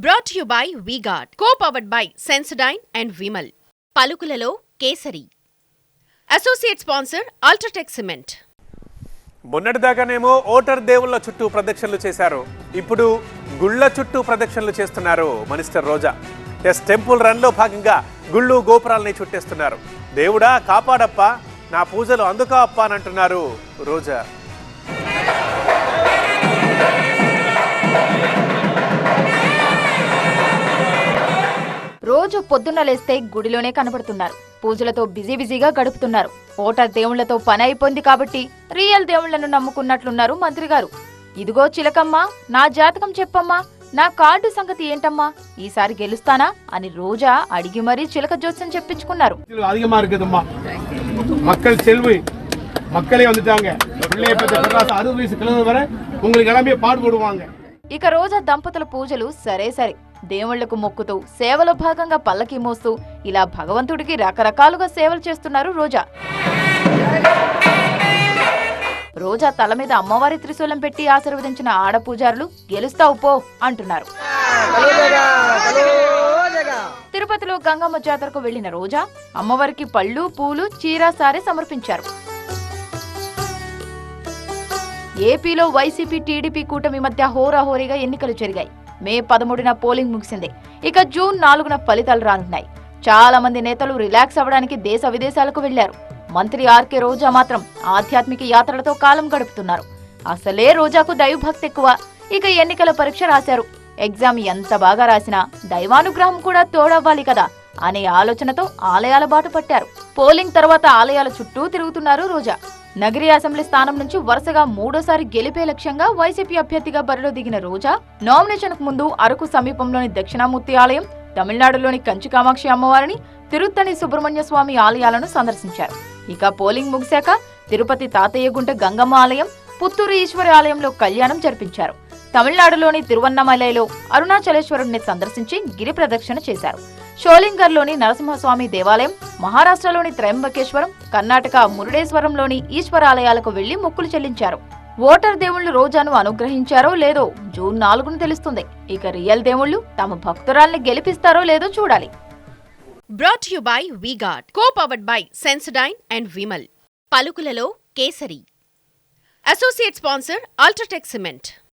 Brought to you by V-Guard, co-powered by Sensodyne and Vimal. పలుకులలో Kesari. Associate sponsor UltraTech cement. మొన్నటిదాకానేమో voter దేవుళ్ళ చుట్టూ ప్రదక్షిణలు చేశారు. ఇప్పుడు గుళ్ళ చుట్టూ ప్రదక్షిణలు చేస్తున్నారు మినిస్టర్ రోజా. టెంపుల్ రన్ లో భాగంగా గుళ్ళు గోపురాలని చుట్టేస్తున్నారు. దేవుడా కాపాడప్ప, నా పూజలు అందుకా అప్ప అని అంటున్నారు రోజా. రోజు పొద్దున్న లేస్తే గుడిలోనే కనబడుతున్నారు. పూజలతో బిజీగా గడుపుతున్నారు. ఓటర్ దేవుళ్లతో పని అయిపోయింది కాబట్టి రియల్ దేవుళ్లను నమ్ముకున్నట్లున్నారు మంత్రి గారు. ఇదిగో చిలకమ్మా, నా జాతకం చెప్పమ్మా, నా కార్డు సంగతి ఏంటమ్మా, ఈసారి గెలుస్తానా అని రోజా అడిగి మరీ చిలక జోస్యం చెప్పించుకున్నారు. ఇక రోజా దంపతుల పూజలు సరే. దేవుళ్లకు మొక్కుతూ సేవలో భాగంగా పల్లకి మోస్తూ ఇలా భగవంతుడికి రకరకాలుగా సేవలు చేస్తున్నారు రోజా. రోజా తల మీద అమ్మవారి త్రిశూలం పెట్టి ఆశీర్వదించిన ఆడపూజారులు గెలుస్తావు పో అంటున్నారు. తిరుపతిలో గంగమ్మ జాతరకు వెళ్లిన రోజా అమ్మవారికి పళ్ళు, పూలు, చీర, సారె సమర్పించారు. ఏపీలో వైసీపీ, టీడీపీ కూటమి మధ్య హోరాహోరీగా ఎన్నికలు జరిగాయి. మే 13న పోలింగ్ ముగిసింది. ఇక జూన్ 4న ఫలితాలు రానున్నాయి. చాలా మంది నేతలు రిలాక్స్ అవ్వడానికి దేశ విదేశాలకు వెళ్లారు. మంత్రి ఆర్కే రోజా మాత్రం ఆధ్యాత్మిక యాత్రలతో కాలం గడుపుతున్నారు. అసలే రోజాకు దైవభక్తి ఎక్కువ. ఇక ఎన్నికల పరీక్ష రాశారు. ఎగ్జామ్ ఎంత బాగా రాసినా దైవానుగ్రహం కూడా తోడవ్వాలి కదా అనే ఆలోచనతో ఆలయాల బాట పట్టారు. పోలింగ్ తర్వాత ఆలయాల చుట్టూ తిరుగుతున్నారు రోజా. నగరి అసెంబ్లీ స్థానం నుంచి వరుసగా 3వ గెలిపే లక్ష్యంగా వైసీపీ అభ్యర్థిగా బరిలో దిగిన రోజా నామినేషన్ కు ముందు అరకు సమీపంలోని దక్షిణామూర్తి ఆలయం, తమిళనాడులోని కంచి కామాక్షి అమ్మవారిని, తిరుత్తణి సుబ్రహ్మణ్య స్వామి ఆలయాలను సందర్శించారు. ఇక పోలింగ్ ముగిశాక తిరుపతి తాతయ్యగుంట గంగమ్మ ఆలయం, పుత్తూరు ఈశ్వరి ఆలయంలో కళ్యాణం జరిపించారు. తమిళనాడులోని తిరువన్నమలైలో అరుణాచలేశ్వరుడిని సందర్శించి గిరి ప్రదక్షిణ చేశారు. షోలింగర్లోని నరసింహస్వామి దేవాలయం, మహారాష్ట్రలోని త్రయంబకేశ్వరం, కర్ణాటక మురుడేశ్వరంలోని ఈశ్వరాలయాలకు వెళ్లి మొక్కులు చెల్లించారు. ఓటర్ దేవుళ్లు రోజాను అనుగ్రహించారో లేదో జూన్ 4న తెలుస్తుంది. ఇక రియల్ దేవుళ్లు తమ భక్తురాల్ని గెలిపిస్తారో లేదో చూడాలి. Brought to you by V-Guard, co-powered by Sensodyne and Vimal. పలుకులలో Kesari. Associate sponsor UltraTech cement.